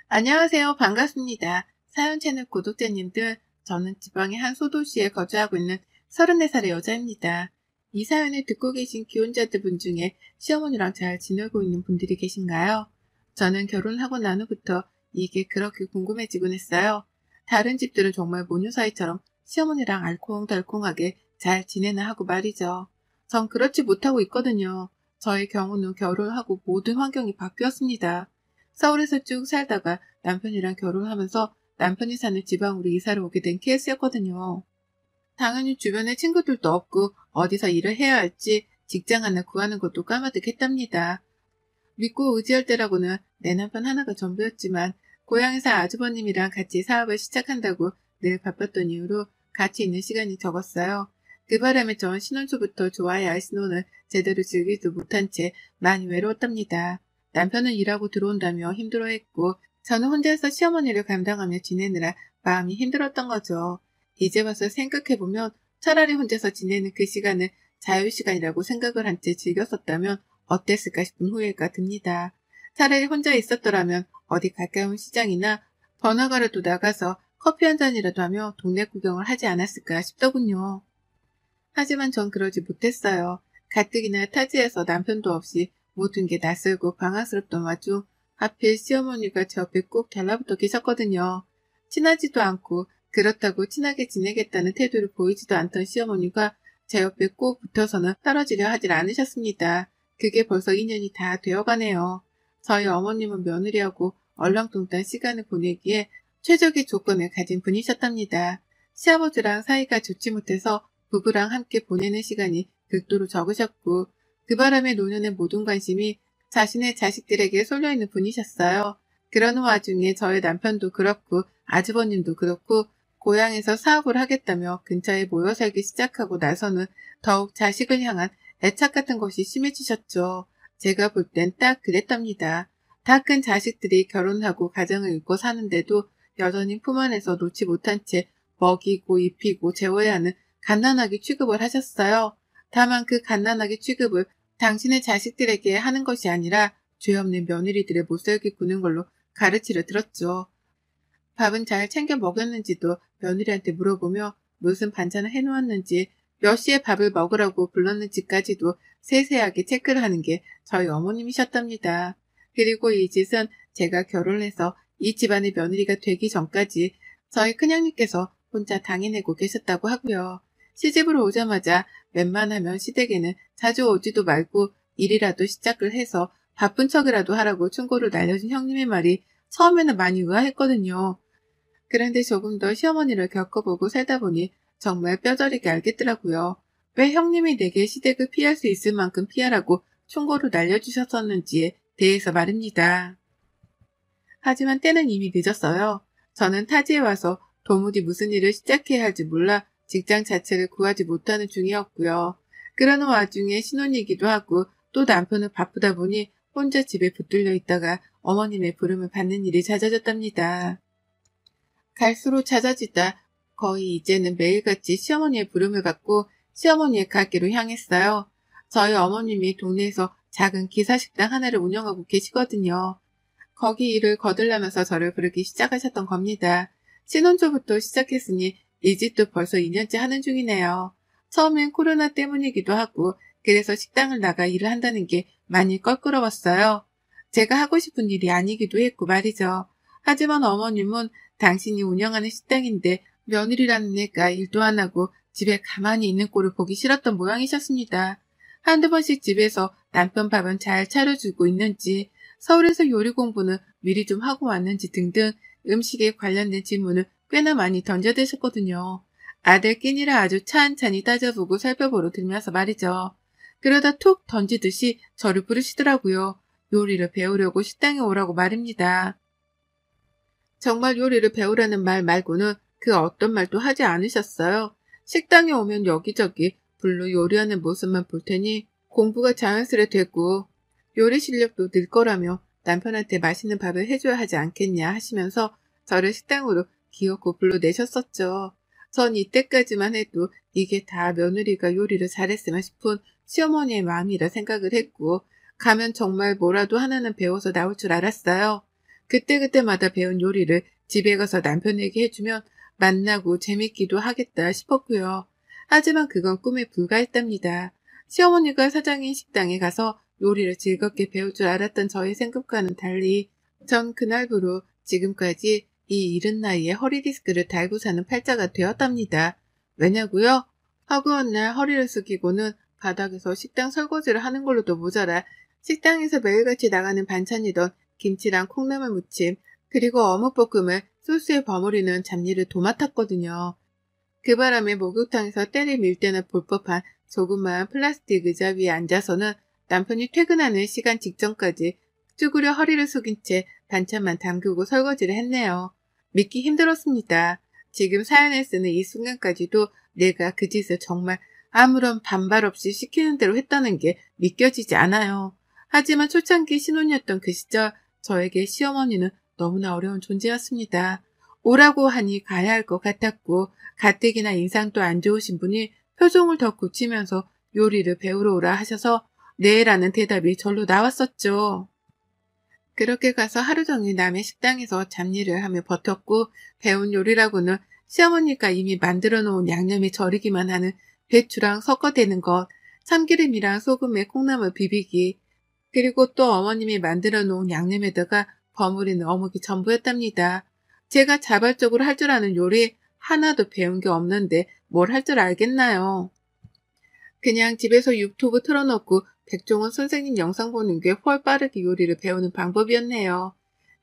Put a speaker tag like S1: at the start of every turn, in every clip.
S1: 안녕하세요. 반갑습니다. 사연 채널 구독자님들, 저는 지방의 한 소도시에 거주하고 있는 34살의 여자입니다. 이 사연을 듣고 계신 기혼자들 분 중에 시어머니랑 잘 지내고 있는 분들이 계신가요? 저는 결혼하고 난 후부터 이게 그렇게 궁금해지곤 했어요. 다른 집들은 정말 모녀 사이처럼 시어머니랑 알콩달콩하게 잘 지내나 하고 말이죠. 전 그렇지 못하고 있거든요. 저의 경우는 결혼하고 모든 환경이 바뀌었습니다. 서울에서 쭉 살다가 남편이랑 결혼하면서 남편이 사는 지방으로 이사를 오게 된 케이스였거든요. 당연히 주변에 친구들도 없고 어디서 일을 해야 할지 직장 하나 구하는 것도 까마득했답니다. 믿고 의지할 때라고는 내 남편 하나가 전부였지만 고향에서 아주버님이랑 같이 사업을 시작한다고 늘 바빴던 이유로 같이 있는 시간이 적었어요. 그 바람에 전 신혼초부터 좋아야 할 신혼을 제대로 즐기지도 못한 채 많이 외로웠답니다. 남편은 일하고 들어온다며 힘들어했고 저는 혼자서 시어머니를 감당하며 지내느라 마음이 힘들었던 거죠. 이제 와서 생각해보면 차라리 혼자서 지내는 그 시간을 자유시간이라고 생각을 한 채 즐겼었다면 어땠을까 싶은 후회가 듭니다. 차라리 혼자 있었더라면 어디 가까운 시장이나 번화가라도 나가서 커피 한 잔이라도 하며 동네 구경을 하지 않았을까 싶더군요. 하지만 전 그러지 못했어요. 가뜩이나 타지에서 남편도 없이 모든 게 낯설고 방황스럽던 와중 하필 시어머니가 제 옆에 꼭 달라붙어 계셨거든요. 친하지도 않고 그렇다고 친하게 지내겠다는 태도를 보이지도 않던 시어머니가 제 옆에 꼭 붙어서는 떨어지려 하질 않으셨습니다. 그게 벌써 2년이 다 되어가네요. 저희 어머님은 며느리하고 얼렁뚱땅 시간을 보내기에 최적의 조건을 가진 분이셨답니다. 시아버지랑 사이가 좋지 못해서 부부랑 함께 보내는 시간이 극도로 적으셨고 그 바람에 노년의 모든 관심이 자신의 자식들에게 쏠려있는 분이셨어요. 그러는 와중에 저희 남편도 그렇고 아주버님도 그렇고 고향에서 사업을 하겠다며 근처에 모여 살기 시작하고 나서는 더욱 자식을 향한 애착 같은 것이 심해지셨죠. 제가 볼 땐 딱 그랬답니다. 다 큰 자식들이 결혼하고 가정을 이루고 사는데도 여전히 품 안에서 놓지 못한 채 먹이고 입히고 재워야 하는 갓난아기 취급을 하셨어요. 다만 그 갓난아기 취급을 당신의 자식들에게 하는 것이 아니라 죄 없는 며느리들의 못살게 구는 걸로 가르치려 들었죠. 밥은 잘 챙겨 먹였는지도 며느리한테 물어보며 무슨 반찬을 해놓았는지 몇 시에 밥을 먹으라고 불렀는지까지도 세세하게 체크를 하는 게 저희 어머님이셨답니다. 그리고 이 짓은 제가 결혼해서 이 집안의 며느리가 되기 전까지 저희 큰형님께서 혼자 당해내고 계셨다고 하고요. 시집으로 오자마자 웬만하면 시댁에는 자주 오지도 말고 일이라도 시작을 해서 바쁜 척이라도 하라고 충고를 날려준 형님의 말이 처음에는 많이 의아했거든요. 그런데 조금 더 시어머니를 겪어보고 살다 보니 정말 뼈저리게 알겠더라고요. 왜 형님이 내게 시댁을 피할 수 있을 만큼 피하라고 충고를 날려주셨었는지에 대해서 말입니다. 하지만 때는 이미 늦었어요. 저는 타지에 와서 도무지 무슨 일을 시작해야 할지 몰라 직장 자체를 구하지 못하는 중이었고요. 그러는 와중에 신혼이기도 하고 또 남편은 바쁘다 보니 혼자 집에 붙들려 있다가 어머님의 부름을 받는 일이 잦아졌답니다. 갈수록 잦아지다 거의 이제는 매일같이 시어머니의 부름을 받고 시어머니의 가게로 향했어요. 저희 어머님이 동네에서 작은 기사식당 하나를 운영하고 계시거든요. 거기 일을 거들라면서 저를 부르기 시작하셨던 겁니다. 신혼초부터 시작했으니 이 집도 벌써 2년째 하는 중이네요. 처음엔 코로나 때문이기도 하고 그래서 식당을 나가 일을 한다는 게 많이 껄끄러웠어요. 제가 하고 싶은 일이 아니기도 했고 말이죠. 하지만 어머님은 당신이 운영하는 식당인데 며느리라는 애가 일도 안 하고 집에 가만히 있는 꼴을 보기 싫었던 모양이셨습니다. 한두 번씩 집에서 남편 밥은 잘 차려주고 있는지 서울에서 요리 공부는 미리 좀 하고 왔는지 등등 음식에 관련된 질문을 꽤나 많이 던져대셨거든요. 아들 끼니라 아주 찬찬히 따져보고 살펴보러 들면서 말이죠. 그러다 툭 던지듯이 저를 부르시더라고요. 요리를 배우려고 식당에 오라고 말입니다. 정말 요리를 배우라는 말 말고는 그 어떤 말도 하지 않으셨어요. 식당에 오면 여기저기 불로 요리하는 모습만 볼 테니 공부가 자연스레 되고 요리 실력도 늘 거라며 남편한테 맛있는 밥을 해줘야 하지 않겠냐 하시면서 저를 식당으로 기어코 불러내셨었죠. 전 이때까지만 해도 이게 다 며느리가 요리를 잘했으면 싶은 시어머니의 마음이라 생각을 했고 가면 정말 뭐라도 하나는 배워서 나올 줄 알았어요. 그때그때마다 배운 요리를 집에 가서 남편에게 해주면 만나고 재밌기도 하겠다 싶었고요. 하지만 그건 꿈에 불과했답니다. 시어머니가 사장인 식당에 가서 요리를 즐겁게 배울 줄 알았던 저의 생각과는 달리 전 그날부로 지금까지 이 이른 나이에 허리 디스크를 달고 사는 팔자가 되었답니다. 왜냐고요? 허구한 날 허리를 숙이고는 바닥에서 식당 설거지를 하는 걸로도 모자라 식당에서 매일같이 나가는 반찬이던 김치랑 콩나물 무침 그리고 어묵볶음을 소스에 버무리는 잡일을 도맡았거든요. 그 바람에 목욕탕에서 때를 밀 때나 볼 법한 조그마한 플라스틱 의자 위에 앉아서는 남편이 퇴근하는 시간 직전까지 쭈그려 허리를 숙인 채 반찬만 담그고 설거지를 했네요. 믿기 힘들었습니다. 지금 사연을 쓰는 이 순간까지도 내가 그 짓을 정말 아무런 반발 없이 시키는 대로 했다는 게 믿겨지지 않아요. 하지만 초창기 신혼이었던 그 시절 저에게 시어머니는 너무나 어려운 존재였습니다. 오라고 하니 가야 할 것 같았고 가뜩이나 인상도 안 좋으신 분이 표정을 더 굳히면서 요리를 배우러 오라 하셔서 네라는 대답이 절로 나왔었죠. 그렇게 가서 하루 종일 남의 식당에서 잡일을 하며 버텼고 배운 요리라고는 시어머니가 이미 만들어 놓은 양념에 절이기만 하는 배추랑 섞어대는 것, 참기름이랑 소금에 콩나물 비비기, 그리고 또 어머님이 만들어 놓은 양념에다가 버무리는 어묵이 전부였답니다. 제가 자발적으로 할 줄 아는 요리 하나도 배운 게 없는데 뭘 할 줄 알겠나요? 그냥 집에서 유튜브 틀어놓고 백종원 선생님 영상 보는 게 훨 빠르게 요리를 배우는 방법이었네요.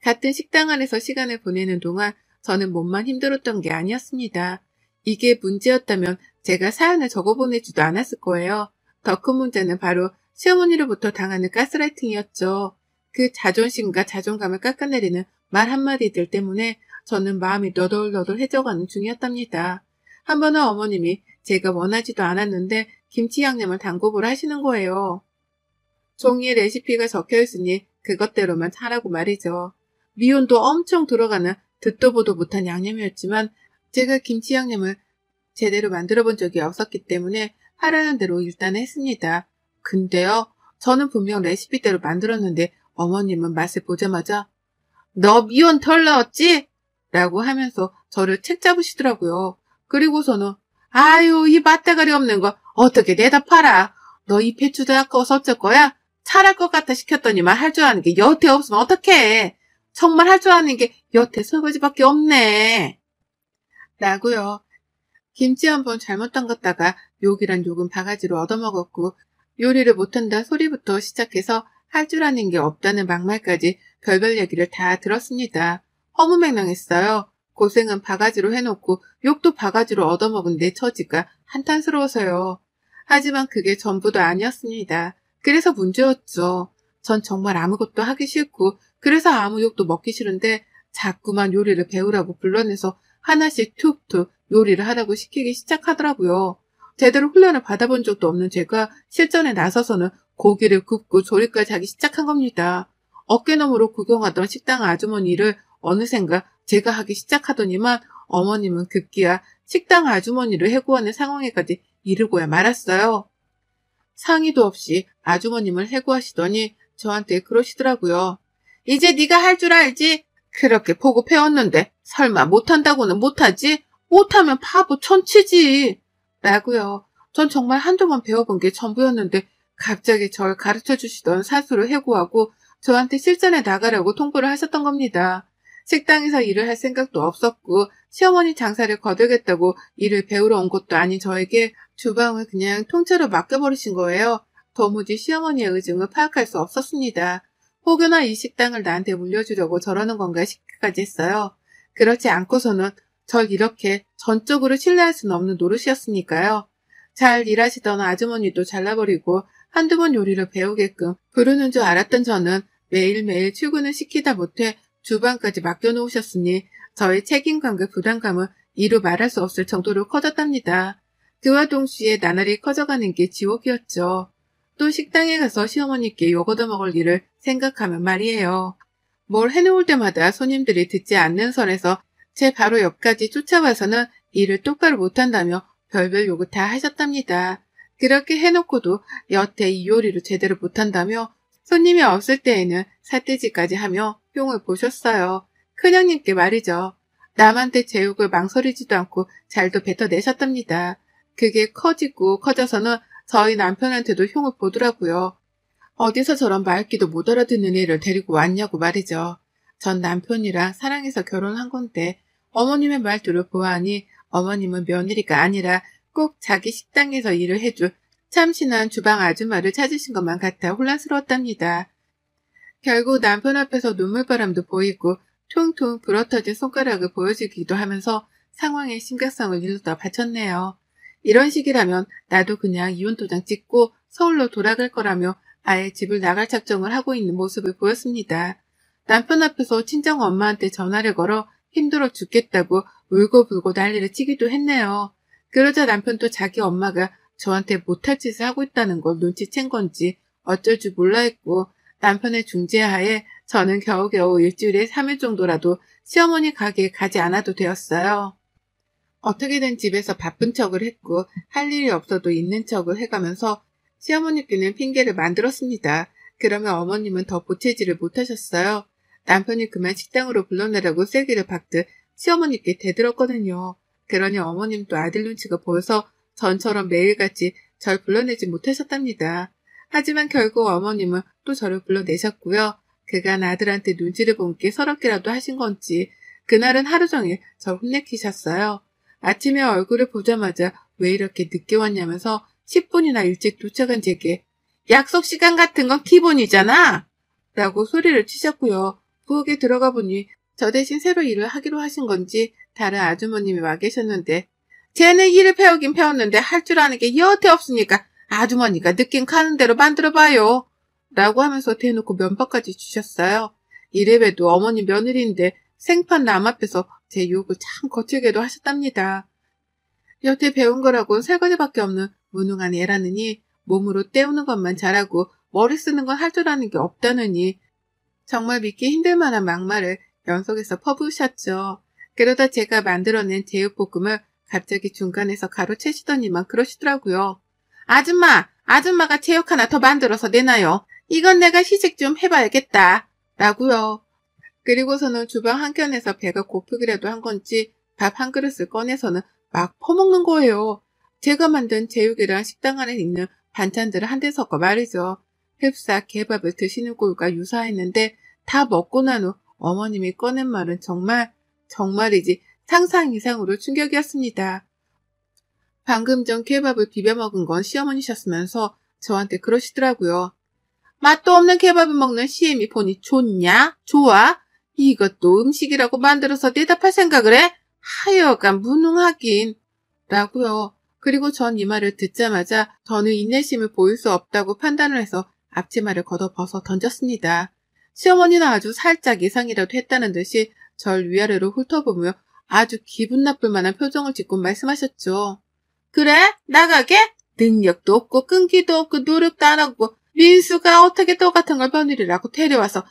S1: 같은 식당 안에서 시간을 보내는 동안 저는 몸만 힘들었던 게 아니었습니다. 이게 문제였다면 제가 사연을 적어보내지도 않았을 거예요. 더 큰 문제는 바로 시어머니로부터 당하는 가스라이팅이었죠. 그 자존심과 자존감을 깎아내리는 말 한마디들 때문에 저는 마음이 너덜너덜해져가는 중이었답니다. 한 번은 어머님이 제가 원하지도 않았는데 김치 양념을 담궈보라 하시는 거예요. 종이에 레시피가 적혀있으니 그것대로만 하라고 말이죠. 미온도 엄청 들어가는 듣도 보도 못한 양념이었지만 제가 김치 양념을 제대로 만들어 본 적이 없었기 때문에 하라는 대로 일단 했습니다. 근데요, 저는 분명 레시피대로 만들었는데 어머님은 맛을 보자마자 너 미온 덜 넣었지? 라고 하면서 저를 책 잡으시더라고요. 그리고서는 아유 이 맛대가리 없는 거 어떻게 내다 팔아? 너 이 배추도 아까워서 어쩔 거야? 잘할 것 같아 시켰더니만 할 줄 아는 게 여태 없으면 어떡해? 정말 할 줄 아는 게 여태 설거지밖에 없네. 라고요. 김치 한번 잘못 담갔다가 욕이란 욕은 바가지로 얻어먹었고 요리를 못한다 소리부터 시작해서 할 줄 아는 게 없다는 막말까지 별별 얘기를 다 들었습니다. 허무맹랑했어요. 고생은 바가지로 해놓고 욕도 바가지로 얻어먹은 내 처지가 한탄스러워서요. 하지만 그게 전부도 아니었습니다. 그래서 문제였죠. 전 정말 아무것도 하기 싫고 그래서 아무 욕도 먹기 싫은데 자꾸만 요리를 배우라고 불러내서 하나씩 툭툭 요리를 하라고 시키기 시작하더라고요. 제대로 훈련을 받아본 적도 없는 제가 실전에 나서서는 고기를 굽고 조리까지 하기 시작한 겁니다. 어깨너머로 구경하던 식당 아주머니를 어느샌가 제가 하기 시작하더니만 어머님은 급기야 식당 아주머니를 해고하는 상황에까지 이르고야 말았어요. 상의도 없이 아주머님을 해고하시더니 저한테 그러시더라고요. 이제 네가 할 줄 알지? 그렇게 보고 배웠는데 설마 못한다고는 못하지? 못하면 바보 천치지. 라고요. 전 정말 한두 번 배워본 게 전부였는데 갑자기 절 가르쳐주시던 사수를 해고하고 저한테 실전에 나가라고 통보를 하셨던 겁니다. 식당에서 일을 할 생각도 없었고 시어머니 장사를 거두겠다고 일을 배우러 온 것도 아닌 저에게 주방을 그냥 통째로 맡겨버리신 거예요. 도무지 시어머니의 의중을 파악할 수 없었습니다. 혹여나 이 식당을 나한테 물려주려고 저러는 건가 싶기까지 했어요. 그렇지 않고서는 절 이렇게 전적으로 신뢰할 수는 없는 노릇이었으니까요. 잘 일하시던 아주머니도 잘라버리고 한두 번 요리를 배우게끔 부르는 줄 알았던 저는 매일매일 출근을 시키다 못해 주방까지 맡겨놓으셨으니 저의 책임감과 부담감은 이루 말할 수 없을 정도로 커졌답니다. 그와 동시에 나날이 커져가는 게 지옥이었죠. 또 식당에 가서 시어머니께 욕 얻어먹을 일을 생각하면 말이에요. 뭘 해놓을 때마다 손님들이 듣지 않는 선에서 제 바로 옆까지 쫓아와서는 일을 똑바로 못한다며 별별 욕을 다 하셨답니다. 그렇게 해놓고도 여태 이 요리를 제대로 못한다며 손님이 없을 때에는 삿대질까지 하며 흉을 보셨어요. 큰형님께 말이죠. 남한테 제육을 망설이지도 않고 잘도 뱉어내셨답니다. 그게 커지고 커져서는 저희 남편한테도 흉을 보더라고요. 어디서 저런 말귀도 못 알아듣는 애를 데리고 왔냐고 말이죠. 전 남편이랑 사랑해서 결혼한 건데 어머님의 말투를 보아하니 어머님은 며느리가 아니라 꼭 자기 식당에서 일을 해줄 참신한 주방 아줌마를 찾으신 것만 같아 혼란스러웠답니다. 결국 남편 앞에서 눈물바람도 보이고 퉁퉁 불어터진 손가락을 보여주기도 하면서 상황의 심각성을 일러다 바쳤네요. 이런 식이라면 나도 그냥 이혼도장 찍고 서울로 돌아갈 거라며 아예 집을 나갈 작정을 하고 있는 모습을 보였습니다. 남편 앞에서 친정 엄마한테 전화를 걸어 힘들어 죽겠다고 울고불고 난리를 치기도 했네요. 그러자 남편도 자기 엄마가 저한테 못할 짓을 하고 있다는 걸 눈치챈 건지 어쩔 줄 몰라 했고 남편의 중재하에 저는 겨우겨우 일주일에 3일 정도라도 시어머니 가게에 가지 않아도 되었어요. 어떻게든 집에서 바쁜 척을 했고 할 일이 없어도 있는 척을 해가면서 시어머니께는 핑계를 만들었습니다. 그러면 어머님은 더 보채지를 못하셨어요. 남편이 그만 식당으로 불러내라고 쐐기를 박듯 시어머니께 대들었거든요. 그러니 어머님도 아들 눈치가 보여서 전처럼 매일같이 절 불러내지 못하셨답니다. 하지만 결국 어머님은 또 저를 불러내셨고요. 그간 아들한테 눈치를 본 게 서럽게라도 하신 건지 그날은 하루 종일 절 혼내키셨어요. 아침에 얼굴을 보자마자 왜 이렇게 늦게 왔냐면서 10분이나 일찍 도착한 제게 약속 시간 같은 건 기본이잖아! 라고 소리를 치셨고요. 부엌에 들어가 보니 저 대신 새로 일을 하기로 하신 건지 다른 아주머님이 와 계셨는데 쟤는 일을 배우긴 배웠는데 할 줄 아는 게 여태 없으니까 아주머니가 느낌 가는 대로 만들어봐요. 라고 하면서 대놓고 면박까지 주셨어요. 이래봬도 어머니 며느리인데 생판 남 앞에서 제 욕을 참 거칠게도 하셨답니다. 여태 배운 거라곤 설거지밖에 없는 무능한 애라느니 몸으로 때우는 것만 잘하고 머리 쓰는 건 할 줄 아는 게 없다느니 정말 믿기 힘들 만한 막말을 연속해서 퍼부으셨죠. 그러다 제가 만들어낸 제육볶음을 갑자기 중간에서 가로채시더니만 그러시더라고요. 아줌마가 제육 하나 더 만들어서 내놔요. 이건 내가 시식 좀 해봐야겠다. 라고요. 그리고서는 주방 한켠에서 배가 고프기라도 한 건지 밥 한 그릇을 꺼내서는 막 퍼먹는 거예요. 제가 만든 제육이랑 식당 안에 있는 반찬들을 한데 섞어 말이죠. 흡사 개밥을 드시는 꼴과 유사했는데 다 먹고 난 후 어머님이 꺼낸 말은 정말이지 상상 이상으로 충격이었습니다. 방금 전 케밥을 비벼 먹은 건 시어머니셨으면서 저한테 그러시더라고요. 맛도 없는 케밥을 먹는 시엠이 보니 좋냐? 좋아? 이것도 음식이라고 만들어서 대답할 생각을 해? 하여간 무능하긴. 라고요. 그리고 전 이 말을 듣자마자 저는 인내심을 보일 수 없다고 판단을 해서 앞치마를 걷어 벗어 던졌습니다. 시어머니는 아주 살짝 예상이라도 했다는 듯이 절 위아래로 훑어보며 아주 기분 나쁠 만한 표정을 짓고 말씀하셨죠. 그래? 나가게? 능력도 없고 끈기도 없고 노력도 안 하고 민수가 어떻게 똑같은 걸 며느리라고 데려와서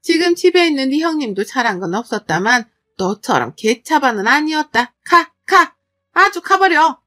S1: 지금 집에 있는 네 형님도 잘한 건 없었다만 너처럼 개차반은 아니었다. 가! 아주 가버려!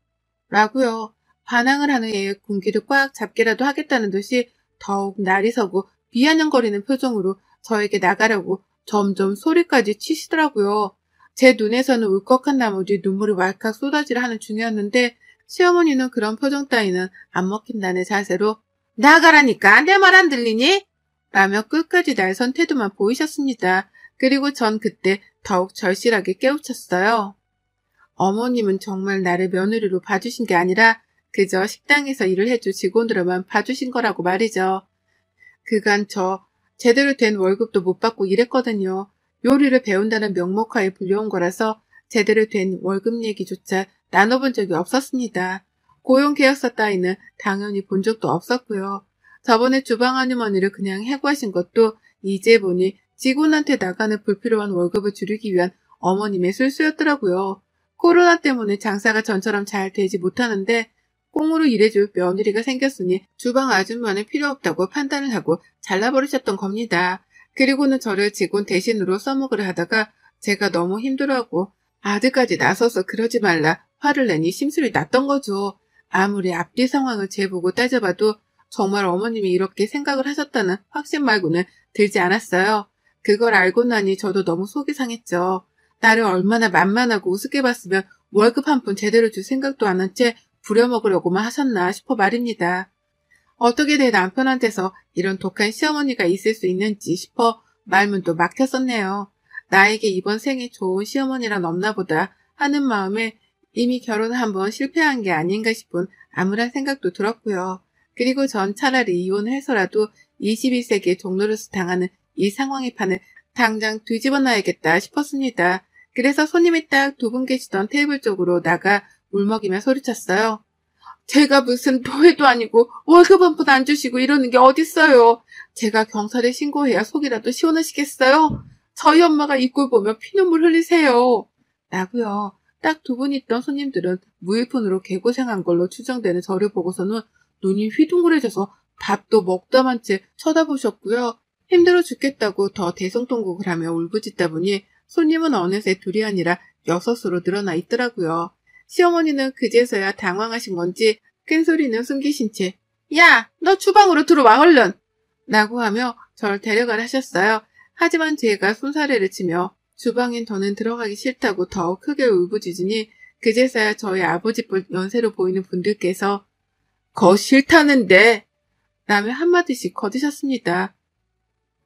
S1: 라고요. 반항을 하는 애의 군기를 꽉 잡기라도 하겠다는 듯이 더욱 날이 서고 비아냥거리는 표정으로 저에게 나가려고 점점 소리까지 치시더라고요. 제 눈에서는 울컥한 나머지 눈물이 왈칵 쏟아지려 하는 중이었는데 시어머니는 그런 표정 따위는 안 먹힌다는 자세로 나가라니까 내 말 안 들리니? 라며 끝까지 날 선 태도만 보이셨습니다. 그리고 전 그때 더욱 절실하게 깨우쳤어요. 어머님은 정말 나를 며느리로 봐주신 게 아니라 그저 식당에서 일을 해줄 직원으로만 봐주신 거라고 말이죠. 그간 저 제대로 된 월급도 못 받고 일했거든요. 요리를 배운다는 명목하에 불려온 거라서 제대로 된 월급 얘기조차 나눠본 적이 없었습니다. 고용계약서 따위는 당연히 본 적도 없었고요. 저번에 주방 아주머니를 그냥 해고하신 것도 이제 보니 직원한테 나가는 불필요한 월급을 줄이기 위한 어머님의 술수였더라고요. 코로나 때문에 장사가 전처럼 잘 되지 못하는데 꽁으로 일해줄 며느리가 생겼으니 주방 아줌마는 필요 없다고 판단을 하고 잘라버리셨던 겁니다. 그리고는 저를 직원 대신으로 써먹으려 하다가 제가 너무 힘들어하고 아들까지 나서서 그러지 말라 화를 내니 심술이 났던 거죠. 아무리 앞뒤 상황을 재보고 따져봐도 정말 어머님이 이렇게 생각을 하셨다는 확신 말고는 들지 않았어요. 그걸 알고 나니 저도 너무 속이 상했죠. 나를 얼마나 만만하고 우습게 봤으면 월급 한 푼 제대로 줄 생각도 안 한 채 부려먹으려고만 하셨나 싶어 말입니다. 어떻게 내 남편한테서 이런 독한 시어머니가 있을 수 있는지 싶어 말문도 막혔었네요. 나에게 이번 생에 좋은 시어머니란 없나 보다 하는 마음에 이미 결혼을 한번 실패한 게 아닌가 싶은 암울한 생각도 들었고요. 그리고 전 차라리 이혼을 해서라도 21세기의 종로로서 당하는 이 상황의 판을 당장 뒤집어 놔야겠다 싶었습니다. 그래서 손님이 딱 두 분 계시던 테이블 쪽으로 나가 울먹이며 소리쳤어요. 제가 무슨 노예도 아니고 월급 한 푼 안 주시고 이러는 게 어딨어요. 제가 경찰에 신고해야 속이라도 시원하시겠어요? 저희 엄마가 이 꼴 보며 피눈물 흘리세요. 라고요. 딱 두 분 있던 손님들은 무일푼으로 개고생한 걸로 추정되는 저를 보고서는 눈이 휘둥그레져서 밥도 먹다만 채 쳐다보셨고요. 힘들어 죽겠다고 더 대성통곡을 하며 울부짖다 보니 손님은 어느새 둘이 아니라 6으로 늘어나 있더라고요. 시어머니는 그제서야 당황하신 건지 큰 소리는 숨기신 채 야, 너 주방으로 들어와 얼른! 라고 하며 절 데려가라 하셨어요. 하지만 제가 손사래를 치며 주방엔 더는 들어가기 싫다고 더욱 크게 울부짖으니 그제서야 저희 아버지뻘 연세로 보이는 분들께서 거 싫다는데 라며 한마디씩 거드셨습니다.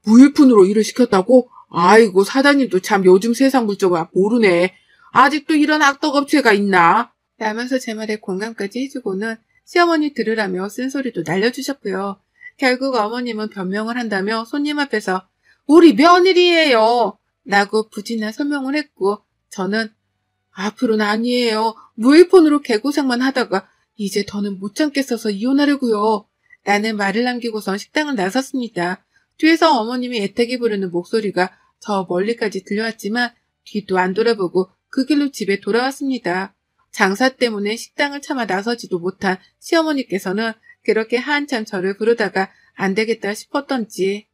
S1: 무일푼으로 일을 시켰다고? 아이고 사장님도 참 요즘 세상 물정을 모르네. 아직도 이런 악덕업체가 있나? 라면서 제 말에 공감까지 해주고는 시어머니 들으라며 쓴소리도 날려주셨고요. 결국 어머님은 변명을 한다며 손님 앞에서 우리 며느리예요 라고 부진한 설명을 했고 저는 앞으로는 아니에요. 무일푼으로 개고생만 하다가 이제 더는 못 참겠어서 이혼하려고요. 라는 말을 남기고선 식당을 나섰습니다. 뒤에서 어머님이 애타게 부르는 목소리가 저 멀리까지 들려왔지만 뒤도 안 돌아보고 그 길로 집에 돌아왔습니다. 장사 때문에 식당을 참아 나서지도 못한 시어머니께서는 그렇게 한참 저를 부르다가 안 되겠다 싶었던지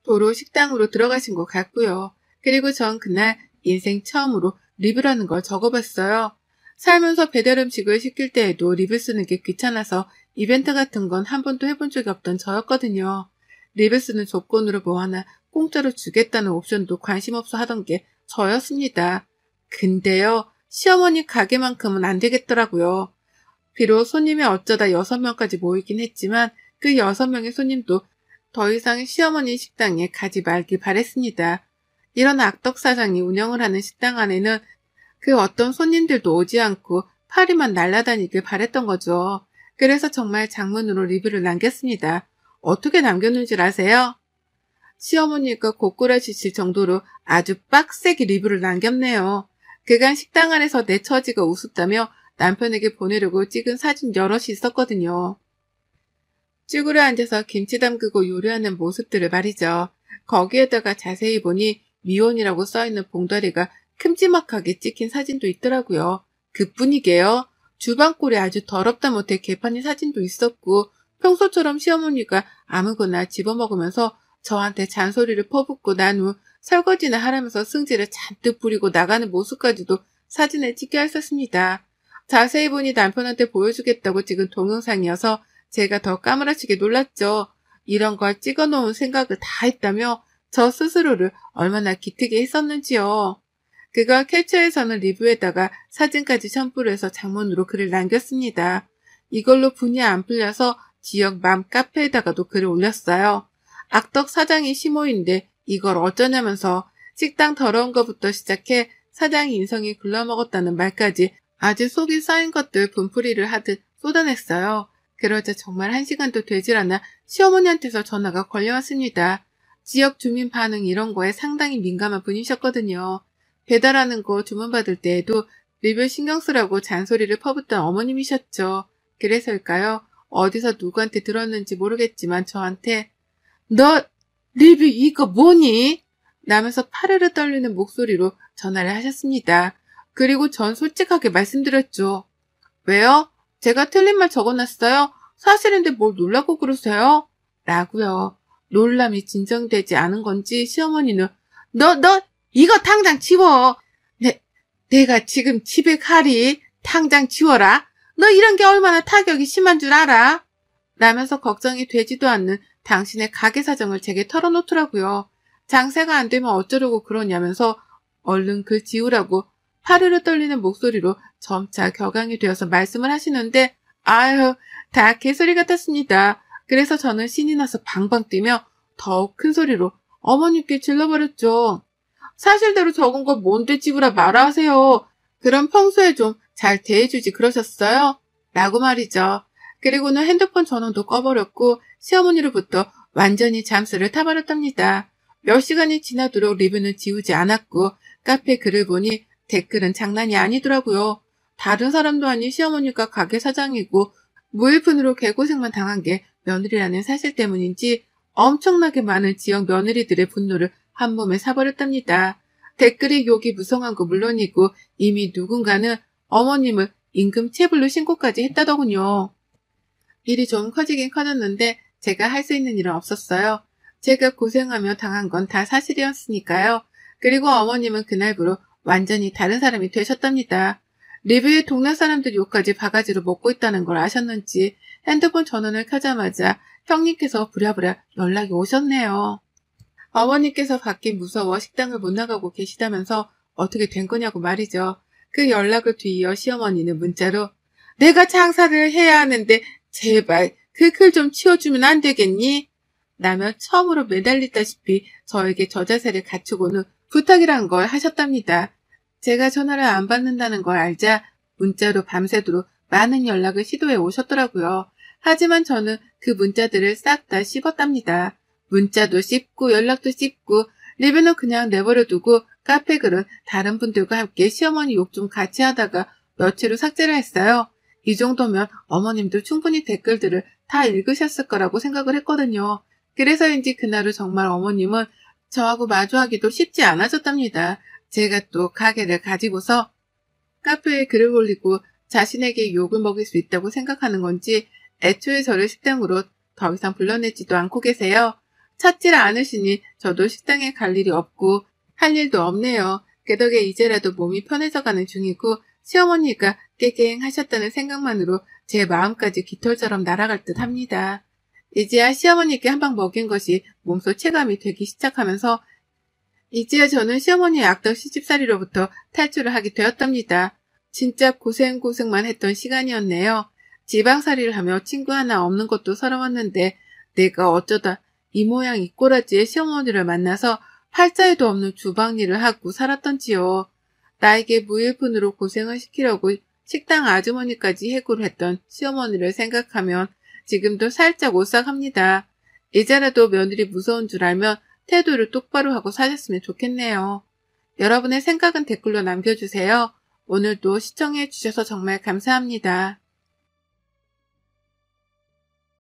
S1: 도로 식당으로 들어가신 것 같고요. 그리고 전 그날 인생 처음으로 리뷰라는 걸 적어봤어요. 살면서 배달 음식을 시킬 때에도 리뷰 쓰는 게 귀찮아서 이벤트 같은 건 한 번도 해본 적이 없던 저였거든요. 리뷰 쓰는 조건으로 뭐 하나 공짜로 주겠다는 옵션도 관심 없어 하던 게 저였습니다. 근데요, 시어머니 가게만큼은 안 되겠더라고요. 비록 손님이 어쩌다 6명까지 모이긴 했지만 그 6명의 손님도 더 이상 시어머니 식당에 가지 말길 바랬습니다. 이런 악덕 사장이 운영을 하는 식당 안에는 그 어떤 손님들도 오지 않고 파리만 날아다니길 바랬던 거죠. 그래서 정말 장문으로 리뷰를 남겼습니다. 어떻게 남겼는지 아세요? 시어머니가 고꾸라지실 정도로 아주 빡세게 리뷰를 남겼네요. 그간 식당 안에서 내 처지가 우습다며 남편에게 보내려고 찍은 사진 여럿이 있었거든요. 쭈그려 앉아서 김치 담그고 요리하는 모습들을 말이죠. 거기에다가 자세히 보니 미혼이라고 써있는 봉다리가 큼지막하게 찍힌 사진도 있더라고요. 그뿐이게요. 주방꼴이 아주 더럽다 못해 개판인 사진도 있었고 평소처럼 시어머니가 아무거나 집어먹으면서 저한테 잔소리를 퍼붓고 난 후 설거지나 하라면서 승질을 잔뜩 부리고 나가는 모습까지도 사진에 찍혀 있었습니다. 자세히 보니 남편한테 보여주겠다고 찍은 동영상이어서 제가 더 까무라치게 놀랐죠. 이런 걸 찍어놓은 생각을 다 했다며 저 스스로를 얼마나 기특게 했었는지요. 그걸 캡처해서는 리뷰에다가 사진까지 첨부를 해서 장문으로 글을 남겼습니다. 이걸로 분이 안 풀려서 지역 맘 카페에다가도 글을 올렸어요. 악덕 사장이 시모인데 이걸 어쩌냐면서 식당 더러운 것부터 시작해 사장이 인성이 글러먹었다는 말까지 아주 속이 쌓인 것들 분풀이를 하듯 쏟아냈어요. 그러자 정말 1시간도 되질 않아 시어머니한테서 전화가 걸려왔습니다. 지역 주민 반응 이런 거에 상당히 민감한 분이셨거든요. 배달하는 거 주문받을 때에도 리뷰 신경 쓰라고 잔소리를 퍼붓던 어머님이셨죠. 그래서일까요? 어디서 누구한테 들었는지 모르겠지만 저한테 너 리뷰 이거 뭐니? 라면서 파르르 떨리는 목소리로 전화를 하셨습니다. 그리고 전 솔직하게 말씀드렸죠. 왜요? 제가 틀린 말 적어놨어요? 사실인데 뭘 놀라고 그러세요? 라고요. 놀람이 진정되지 않은 건지 시어머니는 너 이거 당장 치워. 내가 지금 집에 가리. 당장 치워라. 너 이런 게 얼마나 타격이 심한 줄 알아? 라면서 걱정이 되지도 않는 당신의 가게 사정을 제게 털어놓더라고요. 장사가 안 되면 어쩌려고 그러냐면서 얼른 글 지우라고 파르르 떨리는 목소리로 점차 격앙이 되어서 말씀을 하시는데 아유, 다 개소리 같았습니다. 그래서 저는 신이 나서 방방 뛰며 더욱 큰 소리로 어머님께 질러버렸죠. 사실대로 적은 걸 뭔데 지우라 말아 하세요. 그럼 평소에 좀 잘 대해주지 그러셨어요? 라고 말이죠. 그리고는 핸드폰 전원도 꺼버렸고 시어머니로부터 완전히 잠수를 타버렸답니다. 몇 시간이 지나도록 리뷰는 지우지 않았고 카페 글을 보니 댓글은 장난이 아니더라고요. 다른 사람도 아닌 시어머니가 가게 사장이고 무일푼으로 개고생만 당한 게 며느리라는 사실 때문인지 엄청나게 많은 지역 며느리들의 분노를 한 몸에 사버렸답니다. 댓글이 욕이 무성한 거 물론이고 이미 누군가는 어머님을 임금체불로 신고까지 했다더군요. 일이 좀 커지긴 커졌는데 제가 할 수 있는 일은 없었어요. 제가 고생하며 당한 건 다 사실이었으니까요. 그리고 어머님은 그날부로 완전히 다른 사람이 되셨답니다. 리뷰에 동네 사람들 욕까지 바가지로 먹고 있다는 걸 아셨는지 핸드폰 전원을 켜자마자 형님께서 부랴부랴 연락이 오셨네요. 어머니께서 밖이 무서워 식당을 못 나가고 계시다면서 어떻게 된 거냐고 말이죠. 그 연락을 뒤이어 시어머니는 문자로 내가 장사를 해야 하는데 제발 그 글 좀 치워주면 안 되겠니? 라며 처음으로 매달리다시피 저에게 저 자세를 갖추고는 부탁이란 걸 하셨답니다. 제가 전화를 안 받는다는 걸 알자 문자로 밤새도록 많은 연락을 시도해 오셨더라고요. 하지만 저는 그 문자들을 싹 다 씹었답니다. 문자도 씹고 연락도 씹고 리뷰는 그냥 내버려두고 카페 글은 다른 분들과 함께 시어머니 욕 좀 같이 하다가 며칠 후 삭제를 했어요. 이 정도면 어머님도 충분히 댓글들을 다 읽으셨을 거라고 생각을 했거든요. 그래서인지 그날 후 정말 어머님은 저하고 마주하기도 쉽지 않아졌답니다. 제가 또 가게를 가지고서 카페에 글을 올리고 자신에게 욕을 먹일 수 있다고 생각하는 건지 애초에 저를 식당으로 더 이상 불러내지도 않고 계세요. 찾지를 않으시니 저도 식당에 갈 일이 없고 할 일도 없네요. 그 덕에 이제라도 몸이 편해져가는 중이고 시어머니가 깨갱하셨다는 생각만으로 제 마음까지 깃털처럼 날아갈 듯 합니다. 이제야 시어머니께 한 방 먹인 것이 몸소 체감이 되기 시작하면서 이제야 저는 시어머니의 악덕 시집살이로부터 탈출을 하게 되었답니다. 진짜 고생만 했던 시간이었네요. 지방살이를 하며 친구 하나 없는 것도 서러웠는데 내가 어쩌다 이 모양 이 꼬라지의 시어머니를 만나서 팔자에도 없는 주방일을 하고 살았던지요. 나에게 무일푼으로 고생을 시키려고 식당 아주머니까지 해고를 했던 시어머니를 생각하면 지금도 살짝 오싹합니다. 이제라도 며느리 무서운 줄 알면 태도를 똑바로 하고 사셨으면 좋겠네요. 여러분의 생각은 댓글로 남겨주세요. 오늘도 시청해주셔서 정말 감사합니다.